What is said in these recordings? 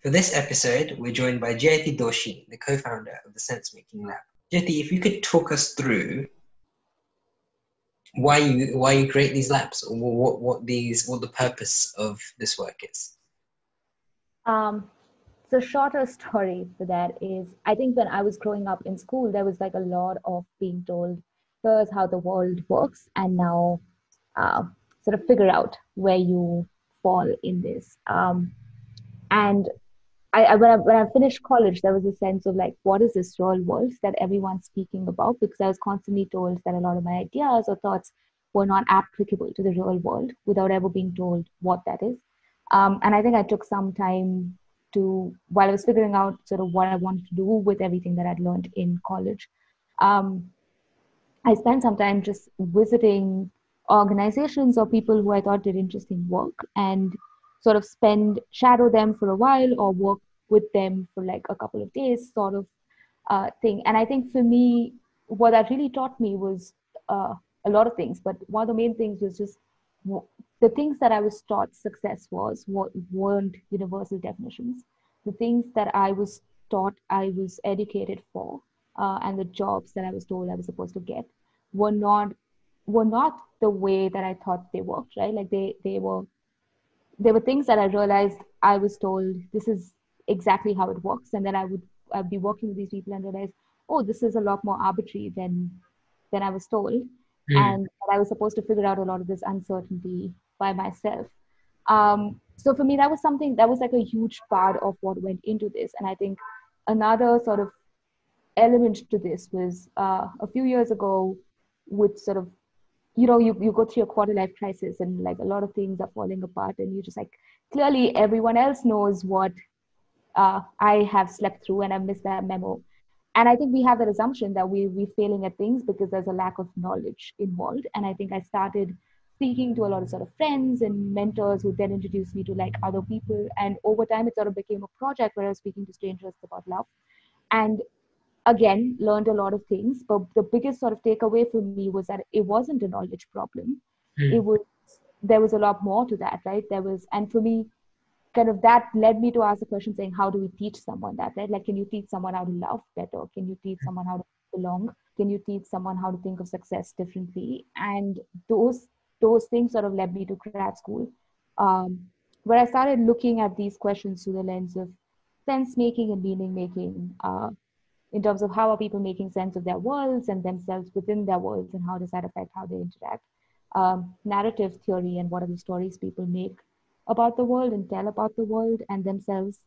For this episode, we're joined by Jayati Doshi, the co-founder of the Sense Making Lab. Jayati, if you could talk us through why you create these labs, or what the purpose of this work is. The shorter story for that is, I think when I was growing up in school, there was like a lot of being told, here's how the world works, and now uh, sort of figure out where you fall in this. And when I finished college, there was a sense of like, what is this real world that everyone's speaking about? Because I was constantly told that a lot of my ideas or thoughts were not applicable to the real world without ever being told what that is. And I think I took some time while I was figuring out sort of what I wanted to do with everything that I'd learned in college. Um, I spent some time just visiting organizations or people who I thought did interesting work and sort of shadow them for a while or work with them for like a couple of days sort of thing. And I think for me, what that really taught me was a lot of things, but one of the main things was just the things that I was taught success weren't universal definitions. The things that I was taught I was educated for, and the jobs that I was told I was supposed to get were not the way that I thought they worked, right? Like they were things that I realized I was told this is exactly how it works, and then I'd be working with these people and realize, oh, this is a lot more arbitrary than I was told, and that I was supposed to figure out a lot of this uncertainty by myself. So for me, that was something that was like a huge part of what went into this, and I think another sort of element to this was a few years ago with sort of you go through a quarter life crisis and like a lot of things are falling apart and you just like clearly everyone else knows what I have slept through and I've missed that memo. And I think we have that assumption that we're failing at things because there's a lack of knowledge involved. And I think I started speaking to a lot of sort of friends and mentors who then introduced me to like other people. And over time, it sort of became a project where I was speaking to strangers about love. And again, learned a lot of things, but the biggest sort of takeaway for me was that it wasn't a knowledge problem. It was There was a lot more to that, right? And for me, kind of that led me to ask the question saying, how do we teach someone that, right? Like, can you teach someone how to love better? Can you teach someone how to belong? Can you teach someone how to think of success differently? And those things sort of led me to grad school, where I started looking at these questions through the lens of sense making and meaning making, in terms of how are people making sense of their worlds and themselves within their worlds, and how does that affect how they interact. Narrative theory and what are the stories people make about the world and tell about the world and themselves,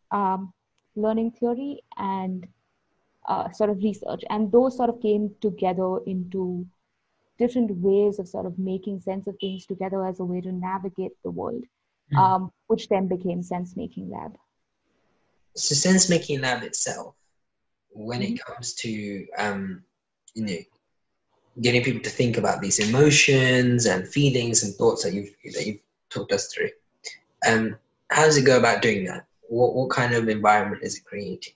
learning theory and sort of research. And those sort of came together into different ways of sort of making sense of things together as a way to navigate the world, which then became Sense Making Lab. So Sense Making Lab itself, when it comes to getting people to think about these emotions and feelings and thoughts that you've talked us through, how does it go about doing that? What kind of environment is it creating?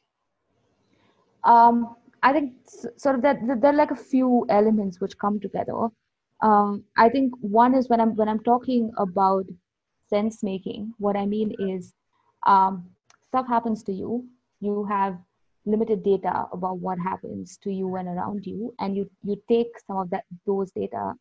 I think sort of that there are like a few elements which come together. I think one is when I'm talking about sense making, what I mean is stuff happens to you. You have limited data about what happens to you and around you, and you take some of those data,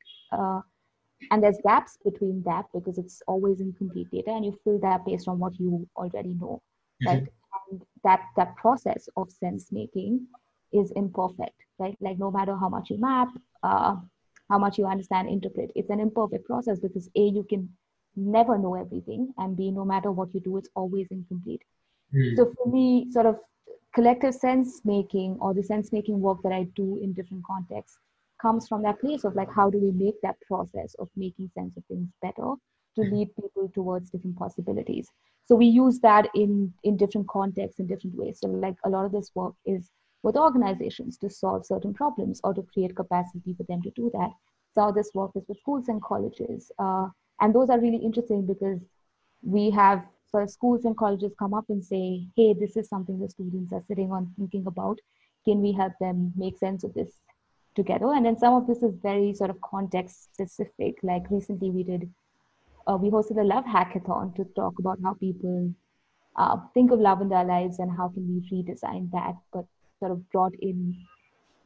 and there's gaps between that because it's always incomplete data, and you fill that based on what you already know, right? And that process of sense making is imperfect, right? Like no matter how much you map, how much you understand, interpret, it's an imperfect process because A, you can never know everything, and B, no matter what you do, it's always incomplete. So for me, sort of collective sense making or the sense making work that I do in different contexts comes from that place of like, how do we make that process of making sense of things better to lead people towards different possibilities? So we use that in different contexts in different ways. So like a lot of this work is with organizations to solve certain problems or to create capacity for them to do that. So this work is with schools and colleges. And those are really interesting because we have sort of schools and colleges come up and say, hey, this is something the students are sitting on thinking about. Can we help them make sense of this together? And then some of this is very sort of context specific. Like recently we hosted a love hackathon to talk about how people think of love in our lives and how can we redesign that, but sort of brought in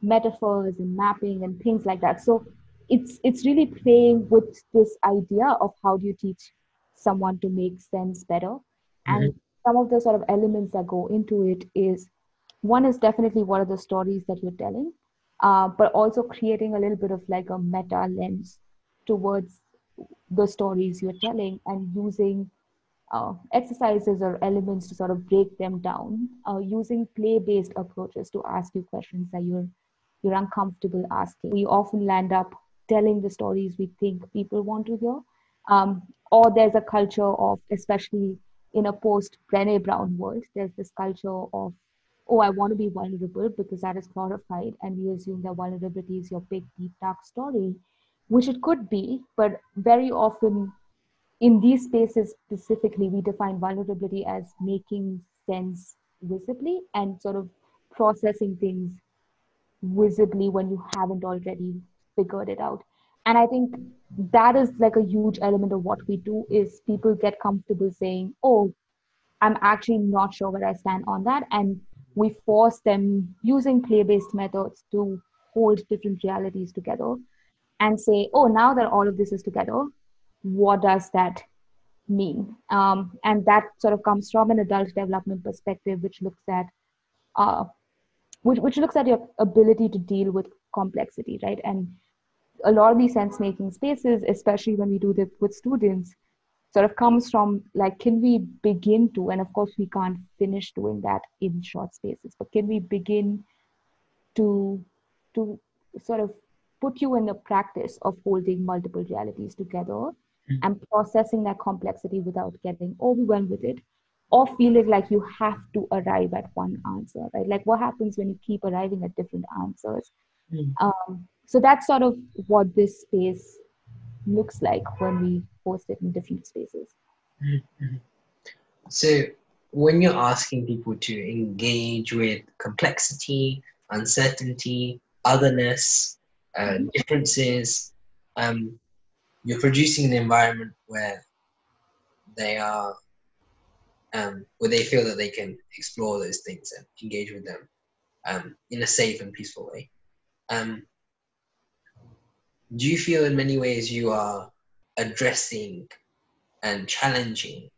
metaphors and mapping and things like that. So it's really playing with this idea of how do you teach someone to make sense better. Mhm. And some of the sort of elements that go into it is, one is definitely what are the stories that you're telling, but also creating a little bit of like a meta lens towards the stories you're telling, and using exercises or elements to sort of break them down, using play-based approaches to ask you questions that you're uncomfortable asking. We often land up telling the stories we think people want to hear, or there's a culture of, especially in a post Brené Brown world, there's this culture of, oh, I want to be vulnerable because that is glorified, and we assume that vulnerability is your big, deep, dark story, which it could be, but very often in these spaces specifically, we define vulnerability as making sense visibly and sort of processing things visibly when you haven't already figured it out. And I think that is like a huge element of what we do is people get comfortable saying, oh, I'm actually not sure where I stand on that. And we force them using play-based methods to hold different realities together and say, oh, now that all of this is together, what does that mean? And that sort of comes from an adult development perspective, uh, which looks at your ability to deal with complexity, right? And a lot of these sense making spaces, especially when we do this with students, sort of comes from like, can we begin to, and of course we can't finish doing that in short spaces, but can we begin to to sort of put you in the practice of holding multiple realities together and processing that complexity without getting overwhelmed with it or feeling like you have to arrive at one answer, right? Like what happens when you keep arriving at different answers? Mhm. So that's sort of what this space looks like when we host it in different spaces. Mhm. So, when you're asking people to engage with complexity, uncertainty, otherness, Mhm. differences, um, you're producing an environment they are where they feel that they can explore those things and engage with them in a safe and peaceful way. Um, do you feel in many ways you are addressing and challenging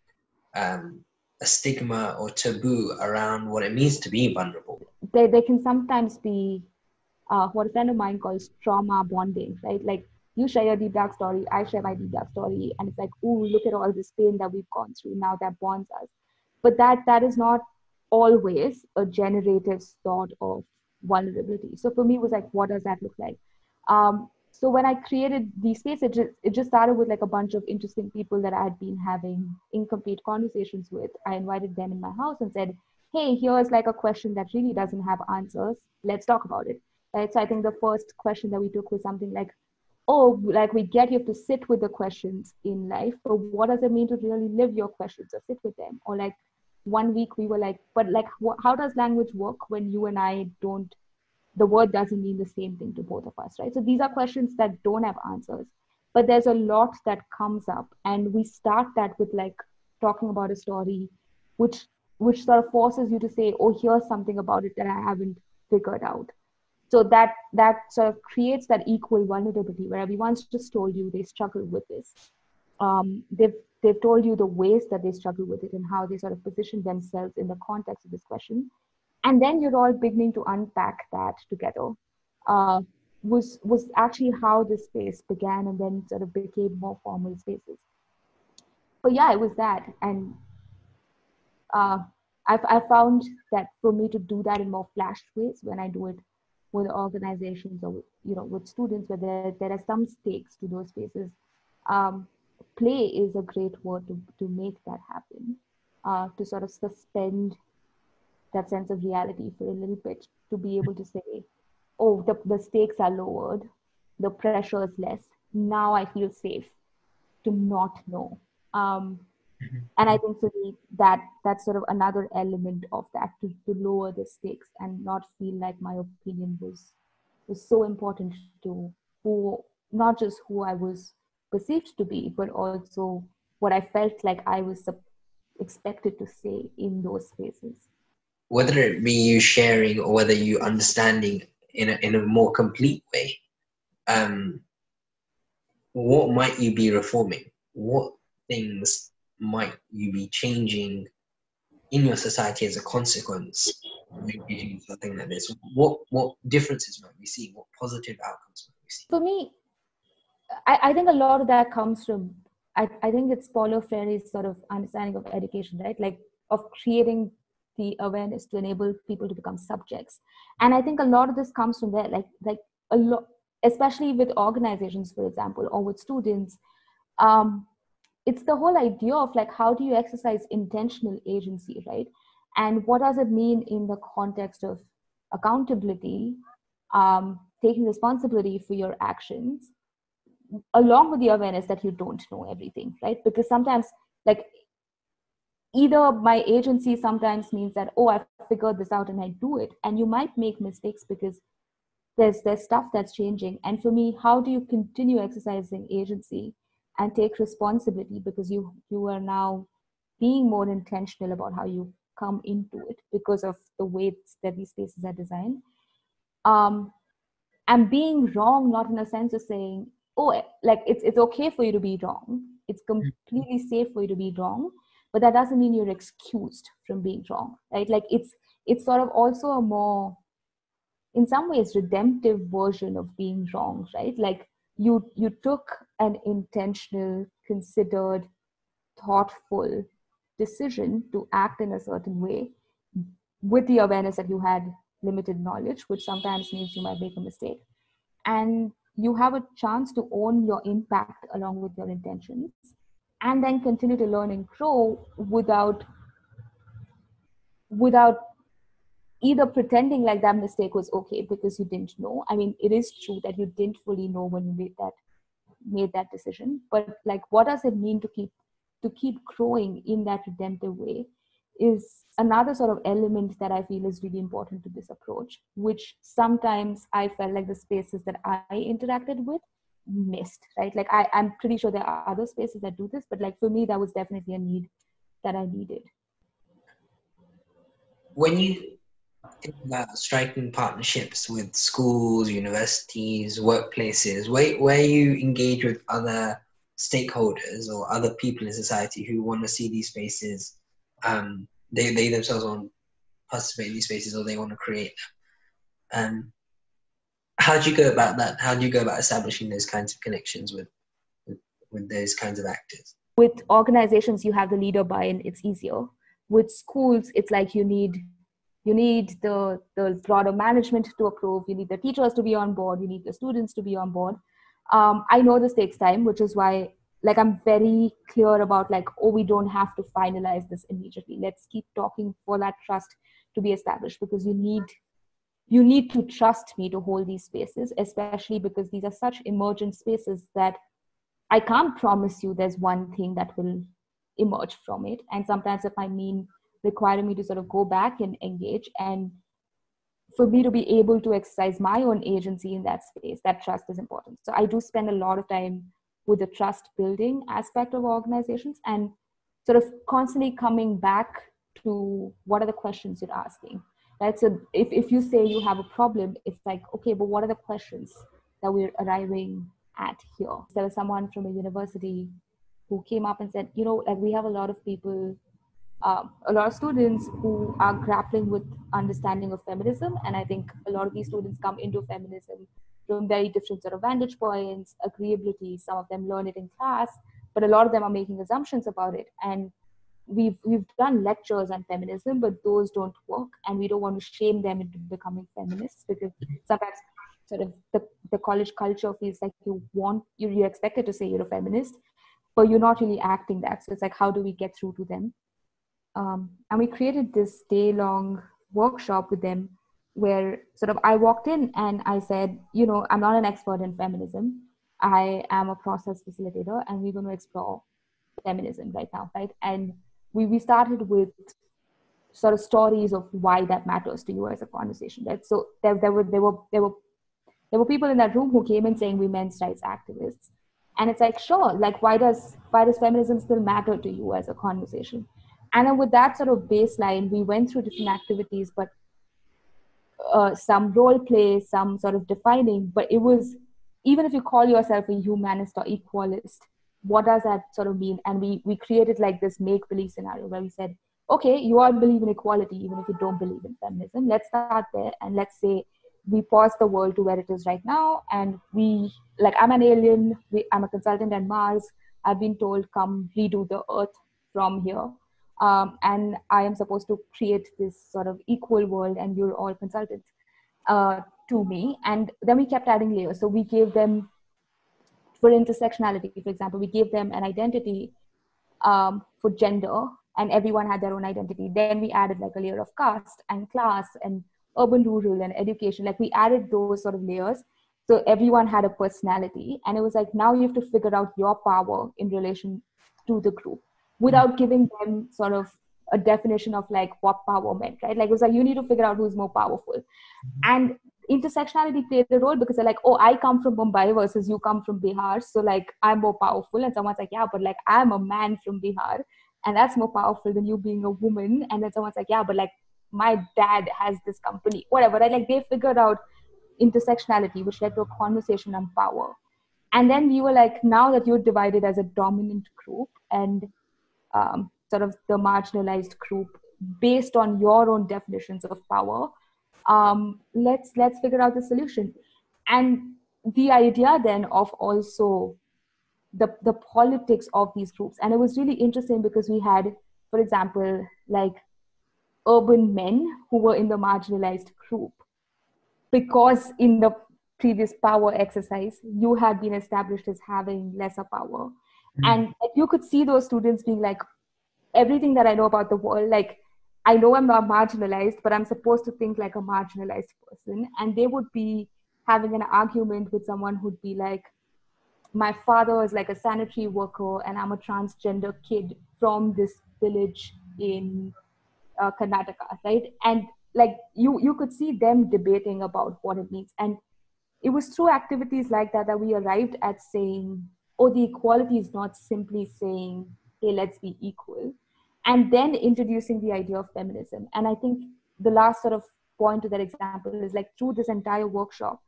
um, a stigma or taboo around what it means to be vulnerable? They can sometimes be what a friend of mine calls trauma bonding, right? Like you share your deep dark story, I share my deep dark story, and it's like, ooh, look at all this pain that we've gone through. Now that bonds us. But that is not always a generative sort of vulnerability. So for me, it was like, what does that look like? So when I created these spaces, it just started with like a bunch of interesting people that I had been having incomplete conversations with. I invited them in my house and said, hey, here's like a question that really doesn't have answers. Let's talk about it. Right. So I think the first question that we took was something like, oh, like we get you have to sit with the questions in life, but what does it mean to really live your questions or sit with them? Or like 1 week we were like, but like, how does language work when you and I don't, the word doesn't mean the same thing to both of us, right? So these are questions that don't have answers, but there's a lot that comes up, and we start that with like talking about a story, which which sort of forces you to say, oh, here's something about it that I haven't figured out. So that sort of creates that equal vulnerability where everyone's just told you they struggle with this. They've told you the ways that they struggle with it and how they sort of position themselves in the context of this question, and then you're all beginning to unpack that together. uh, was actually how this space began and then sort of became more formal spaces. But yeah, it was that. And uh, I found that for me to do that in more flash ways when I do it with organizations or with students where there are some stakes to those spaces, um, play is a great word to make that happen, to sort of suspend that sense of reality for a little bit, to be able to say, oh, the stakes are lowered, the pressure is less. Now I feel safe to not know. Um, and I think for me that's sort of another element of that, to lower the stakes and not feel like my opinion was so important to who, not just who I was perceived to be, but also what I felt like I was expected to say in those spaces. Whether it be you sharing or whether you understanding in a more complete way, um, what might you be reforming? What things might you be changing in your society as a consequence of engaging in something like this? What differences might we see? What positive outcomes might we see? For me, I think a lot of that comes from, I think it's Paulo Freire's sort of understanding of education, right? Like of creating the awareness to enable people to become subjects. And I think a lot of this comes from there, like a lot, especially with organizations, for example, or with students. Um, it's the whole idea of like, how do you exercise intentional agency, right? And what does it mean in the context of accountability, taking responsibility for your actions, along with the awareness that you don't know everything, right? Because sometimes, like, either my agency sometimes means that, oh, I figured this out and I do it, and you might make mistakes because there's stuff that's changing. And for me, how do you continue exercising agency and take responsibility, because you are now being more intentional about how you come into it because of the way that these spaces are designed. um and being wrong, not in a sense of saying, oh, like it's okay for you to be wrong, it's completely safe for you to be wrong, but that doesn't mean you're excused from being wrong, right? Like it's sort of also a more, in some ways, redemptive version of being wrong, right? Like you took an intentional, considered, thoughtful decision to act in a certain way with the awareness that you had limited knowledge, which sometimes means you might make a mistake. And you have a chance to own your impact along with your intentions, and then continue to learn and grow without either pretending like that mistake was okay because you didn't know. I mean, it is true that you didn't fully know when you made that decision, but like, what does it mean to keep growing in that redemptive way is another sort of element that I feel is really important to this approach, which sometimes I felt like the spaces that I interacted with missed, right? Like I'm pretty sure there are other spaces that do this, but like for me, that was definitely a need that I needed. When you think about striking partnerships with schools, universities, workplaces, where you engage with other stakeholders or other people in society who want to see these spaces, they themselves want to participate in these spaces or they want to create them. How do you go about that? How do you go about establishing those kinds of connections with, with those kinds of actors? With organizations, you have the leader buy-in, it's easier. With schools, it's like you need the broader management to approve, you need the teachers to be on board, you need the students to be on board. I know this takes time, which is why, like, I'm very clear about, like, oh, we don't have to finalize this immediately, let's keep talking for that trust to be established, because you need to trust me to hold these spaces, especially because these are such emergent spaces that I can't promise you there's one thing that will emerge from it. And sometimes it might mean requiring me to sort of go back and engage, and for me to be able to exercise my own agency in that space. That trust is important. So I do spend a lot of time with the trust building aspect of organizations, and sort of constantly coming back to what are the questions you're asking. Right. So if you say you have a problem, it's like, okay, but what are the questions that we're arriving at here? There was someone from a university who came up and said, like, we have a lot of people, a lot of students who are grappling with understanding of feminism. And I think a lot of these students come into feminism from very different sort of vantage points, agreeability. Some of them learn it in class, but a lot of them are making assumptions about it. And we've done lectures on feminism, but those don't work. And we don't want to shame them into becoming feminists, because sometimes sort of the college culture feels like you're expected to say you're a feminist, but you're not really acting that. So it's like, how do we get through to them? And we created this day-long workshop with them, where sort of I walked in and I said, I'm not an expert in feminism. I am a process facilitator, and we're going to explore feminism right now, right? And we started with sort of stories of why that matters to you as a conversation, right? So there were people in that room who came in saying, we men's rights activists. And it's like, sure, like, why does feminism still matter to you as a conversation? And then with that sort of baseline, we went through different activities, but some role play, some sort of defining, but it was, even if you call yourself a humanist or equalist, what does that sort of mean? And we created like this make believe scenario where we said, okay, you all believe in equality, even if you don't believe in feminism. Let's start there and let's say we pause the world to where it is right now. And we, like, I'm an alien, I'm a consultant at Mars. I've been told, come redo the earth from here. And I am supposed to create this sort of equal world, and you're all consultants to me. And then we kept adding layers. So we gave them, for intersectionality, for example, we gave them an identity for gender, and everyone had their own identity. Then we added like a layer of caste and class and urban, rural, and education. Like we added those sort of layers. So everyone had a personality. And it was like, now you have to figure out your power in relation to the group without giving them sort of a definition of like what power meant, right? Like it was like, you need to figure out who's more powerful. And intersectionality played a role because they're like, oh, I come from Mumbai versus you come from Bihar, so like I'm more powerful. And someone's like, yeah, but like I'm a man from Bihar, and that's more powerful than you being a woman. And then someone's like, yeah, but like my dad has this company, whatever, right? Like they figured out intersectionality, which led to a conversation on power. And then we were like, now that you're divided as a dominant group and sort of the marginalized group based on your own definitions of power, let's figure out the solution. And the idea then of also the politics of these groups. And it was really interesting because we had, for example, like urban men who were in the marginalized group, because in the previous power exercise you had been established as having lesser power. And like, you could see those students being like, everything that I know about the world, like I know I'm not marginalized, but I'm supposed to think like a marginalized person. And they would be having an argument with someone who'd be like, my father is like a sanitary worker and I'm a transgender kid from this village in Karnataka, right? And like you could see them debating about what it means. And it was through activities like that that we arrived at saying, oh, the equality is not simply saying, hey, let's be equal. And then introducing the idea of feminism. And I think the last sort of point to that example is like, through this entire workshop,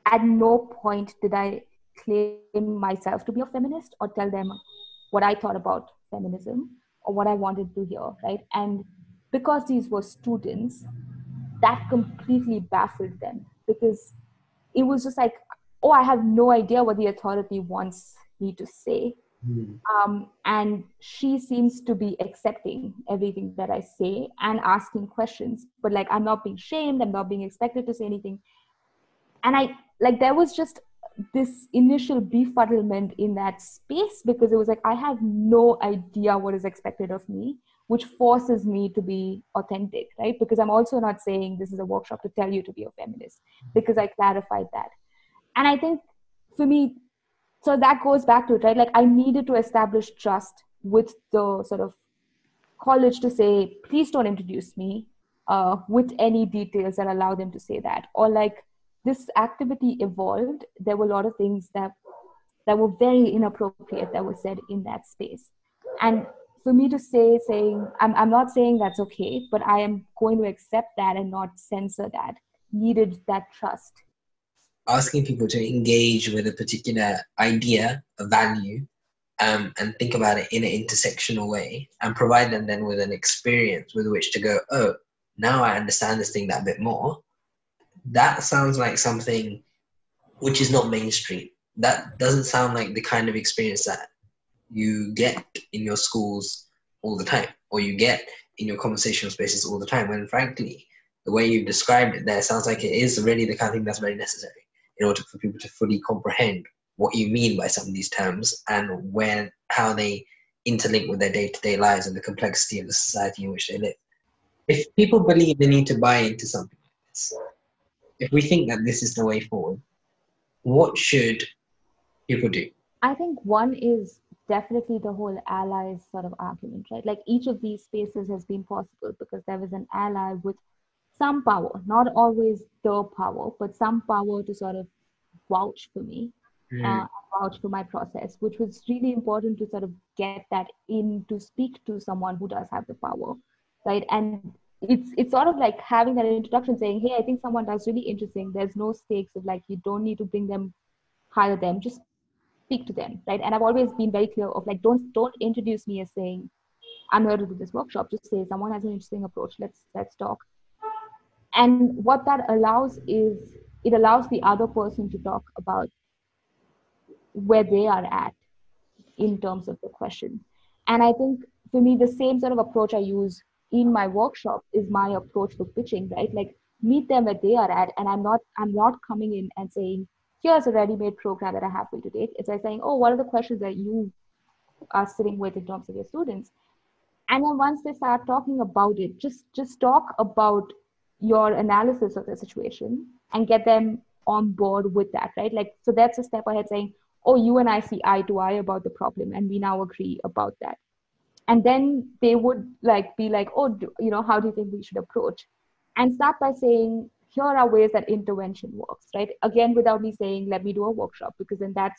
at no point did I claim myself to be a feminist or tell them what I thought about feminism or what I wanted to hear, right? And because these were students, that completely baffled them because it was just like, oh, I have no idea what the authority wants me to say. And she seems to be accepting everything that I say and asking questions. But like, I'm not being shamed, I'm not being expected to say anything. And I, like, there was just this initial befuddlement in that space because it was like, I have no idea what is expected of me, which forces me to be authentic, right? Because I'm also not saying this is a workshop to tell you to be a feminist, because I clarified that. And I think for me, so that goes back to it, right? Like I needed to establish trust with the sort of college to say, please don't introduce me with any details that allow them to say that. Or like, this activity evolved. There were a lot of things that were very inappropriate that were said in that space. And for me to saying, I'm not saying that's okay, but I am going to accept that and not censor that, needed that trust. Asking people to engage with a particular idea, a value, and think about it in an intersectional way, and provide them then with an experience with which to go, oh, now I understand this thing that bit more. That sounds like something which is not mainstream. That doesn't sound like the kind of experience that you get in your schools all the time, or you get in your conversational spaces all the time. When frankly, the way you've described it there sounds like it is really the kind of thing that's very necessary in order for people to fully comprehend what you mean by some of these terms and how they interlink with their day-to-day lives and the complexity of the society in which they live. If people believe they need to buy into something like this, if we think that this is the way forward, what should people do? I think one is definitely the whole allies sort of argument, right? Like each of these spaces has been possible because there was an ally with some power, not always the power, but some power to sort of vouch for me. Mm. vouch for my process, which was really important to sort of get that in to speak to someone who does have the power, right? And it's sort of like having that introduction saying, hey, I think someone does really interesting. There's no stakes of like, you don't need to bring them, hire them, just speak to them, right? And I've always been very clear of like, don't introduce me as saying, I'm here to do this workshop. Just say someone has an interesting approach. Let's talk. And what that allows is it allows the other person to talk about where they are at in terms of the question. And I think for me, the same sort of approach I use in my workshop is my approach for pitching, right? Like meet them where they are at. And I'm not coming in and saying, here's a ready-made program that I have for you to take. It's like saying, oh, what are the questions that you are sitting with in terms of your students? And then once they start talking about it, just talk about your analysis of the situation and get them on board with that, right? Like, so that's a step ahead saying, oh, you and I see eye to eye about the problem and we now agree about that. And then they would like be like, oh, how do you think we should approach? And start by saying, here are ways that intervention works, right? Again, without me saying, let me do a workshop, because then that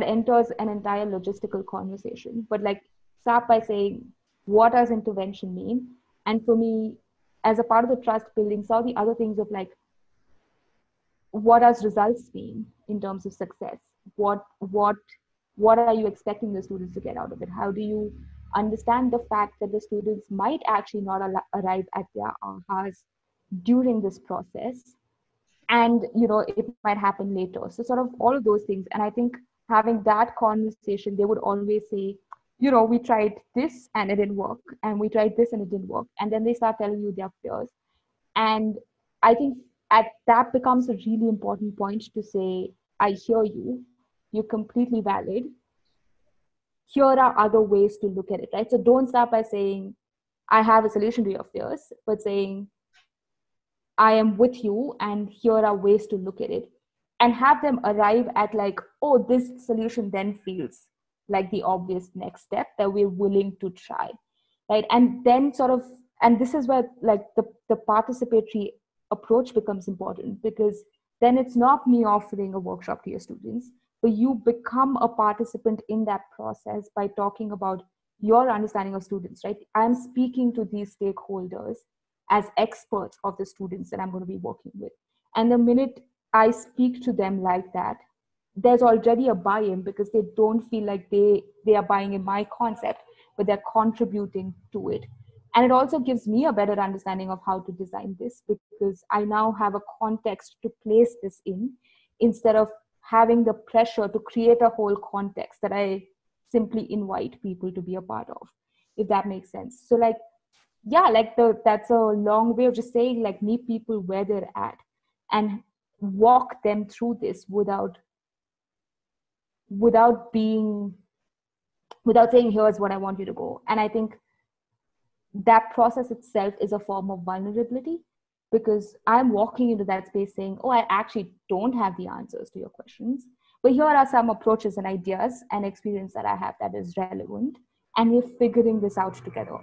enters an entire logistical conversation. But like, start by saying, what does intervention mean? And for me, as a part of the trust building, some of the other things of like, what does results mean in terms of success? What are you expecting the students to get out of it? How do you understand the fact that the students might actually not arrive at their ahas during this process, and it might happen later? So sort of all of those things. And I think having that conversation, they would always say, we tried this and it didn't work, and we tried this and it didn't work, and then they start telling you their fears. And I think at that becomes a really important point to say, I hear you, you're completely valid, here are other ways to look at it, right? So don't start by saying, I have a solution to your fears, but saying, I am with you, and here are ways to look at it. And have them arrive at like, oh, this solution then feels like the obvious next step that we're willing to try, right? And then sort of, and this is where like the participatory approach becomes important, because then it's not me offering a workshop to your students, but you become a participant in that process by talking about your understanding of students, right? I'm speaking to these stakeholders as experts of the students that I'm going to be working with. And the minute I speak to them like that, there's already a buy-in, because they don't feel like they are buying in my concept, but they're contributing to it. And it also gives me a better understanding of how to design this, because I now have a context to place this in, instead of having the pressure to create a whole context that I simply invite people to be a part of, if that makes sense. So like, yeah, like that's a long way of just saying, like, meet people where they're at and walk them through this without being without saying, here's what I want you to go. And I think that process itself is a form of vulnerability, because I'm walking into that space saying, oh, I actually don't have the answers to your questions, but here are some approaches and ideas and experience that I have that is relevant, and we're figuring this out together.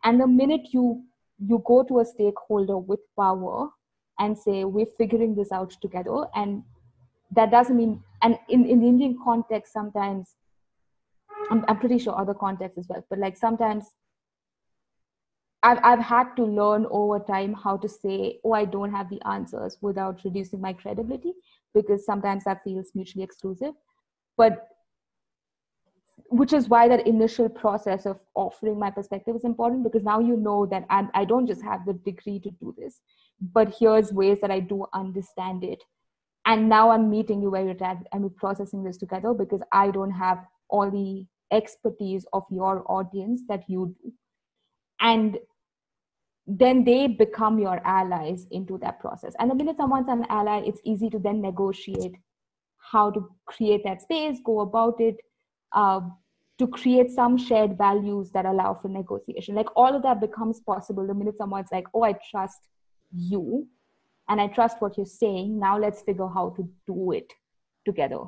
And the minute you go to a stakeholder with power and say, we're figuring this out together, and that doesn't mean, and in the Indian context, sometimes I'm pretty sure other contexts as well, but like sometimes I've had to learn over time how to say, oh, I don't have the answers, without reducing my credibility, because sometimes that feels mutually exclusive. But which is why that initial process of offering my perspective is important, because now you know that I don't just have the degree to do this, but here's ways that I do understand it. And now I'm meeting you where you're at, and we're processing this together, because I don't have all the expertise of your audience that you do. And then they become your allies into that process. And the minute someone's an ally, it's easy to then negotiate how to create that space, go about it, uh, to create some shared values that allow for negotiation. Like all of that becomes possible the minute someone's like, oh, I trust you and I trust what you're saying. Now let's figure how to do it together.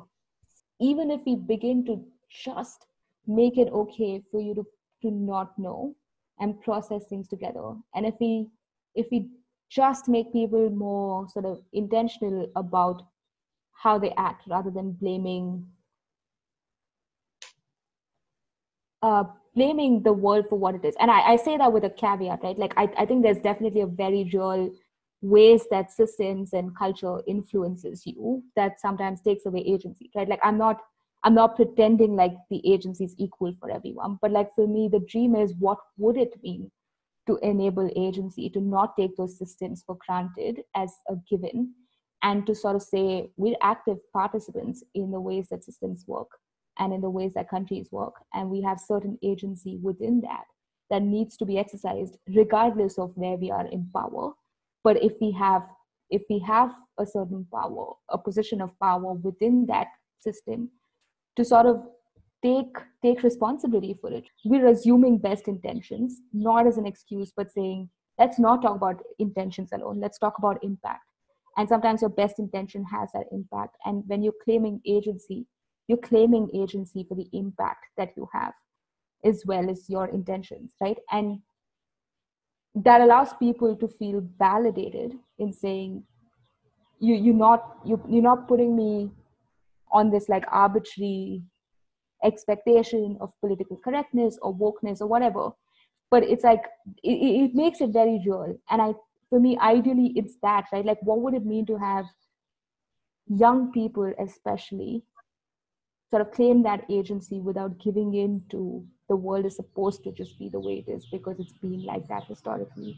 Even if we begin to just make it okay for you to not know and process things together. And if we just make people more sort of intentional about how they act rather than uh, blaming the world for what it is. And I say that with a caveat, right? Like I think there's definitely a very real ways that systems and culture influences you that sometimes takes away agency, right? Like I'm not pretending like the agency is equal for everyone, but like for me, the dream is what would it mean to enable agency to not take those systems for granted as a given and to sort of say we're active participants in the ways that systems work and in the ways that countries work, and we have certain agency within that that needs to be exercised regardless of where we are in power. But if we have a certain power, a position of power within that system, to sort of take take responsibility for it. We're assuming best intentions, not as an excuse, but saying, let's not talk about intentions alone. Let's talk about impact. And sometimes your best intention has that impact. And when you're claiming agency for the impact that you have, as well as your intentions, right? And that allows people to feel validated in saying, you're not putting me on this like arbitrary expectation of political correctness or wokeness or whatever, but it's like it makes it very real. And for me, ideally it's that, right? Like what would it mean to have young people especially sort of claim that agency without giving in to the world is supposed to just be the way it is because it's been like that historically,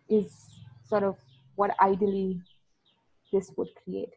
is sort of what ideally this would create.